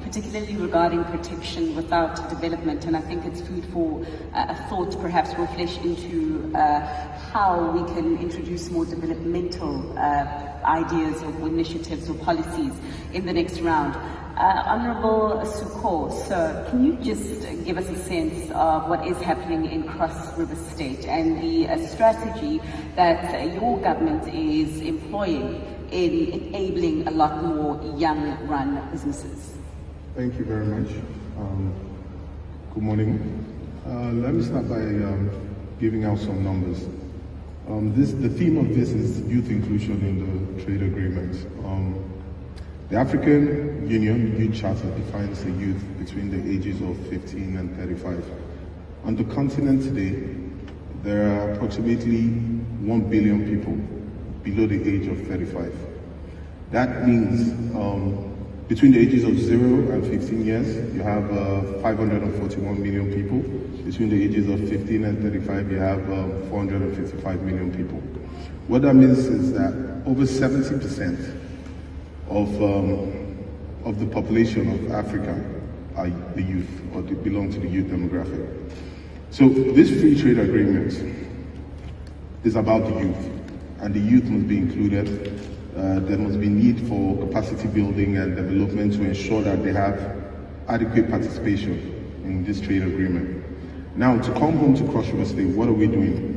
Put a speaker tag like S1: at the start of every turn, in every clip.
S1: particularly regarding protection without development. And I think it's food for thought. Perhaps we'll flesh into how we can introduce more developmental ideas or initiatives or policies in the next round. Honourable Asuquo, so can you just give us a sense of what is happening in Cross River State and the strategy that your government is employing in enabling a lot more young-run businesses?
S2: Thank you very much. Good morning. Let me start by giving out some numbers. The theme of this is youth inclusion in the trade agreement. The African Union Youth Charter defines the youth between the ages of 15 and 35. On the continent today, there are approximately 1 billion people below the age of 35. That means between the ages of 0 and 15 years, you have 541 million people. Between the ages of 15 and 35, you have 455 million people. What that means is that over 70% of the population of Africa are the youth, or they belong to the youth demographic. So this free trade agreement is about the youth, and the youth must be included. There must be need for capacity building and development to ensure that they have adequate participation in this trade agreement. Now, to come home to Cross River State, what are we doing?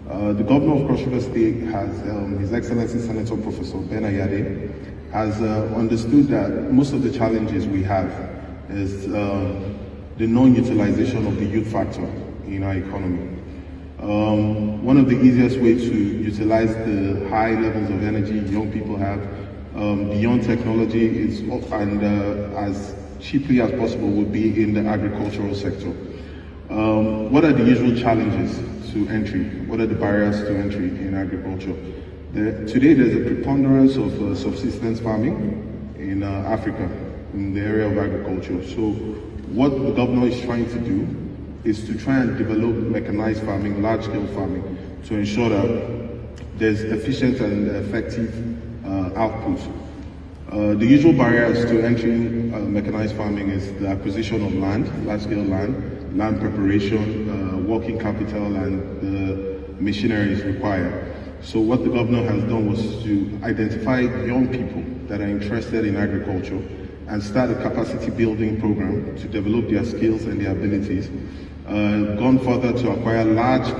S2: The governor of Cross River State has, His Excellency Senator Professor Ben Ayade, has understood that most of the challenges we have is the non-utilization of the youth factor in our economy. One of the easiest ways to utilize the high levels of energy young people have beyond technology is, and as cheaply as possible, would be in the agricultural sector. What are the usual challenges to entry? What are the barriers to entry in agriculture? Today there's a preponderance of subsistence farming in Africa, in the area of agriculture. So what the governor is trying to do is to try and develop mechanized farming, large-scale farming, to ensure that there's efficient and effective output. The usual barriers to entering mechanized farming is the acquisition of land, large-scale land preparation, working capital, and the machinery is required. So what the governor has done was to identify young people that are interested in agriculture and start a capacity building program to develop their skills and their abilities. Gone further to acquire large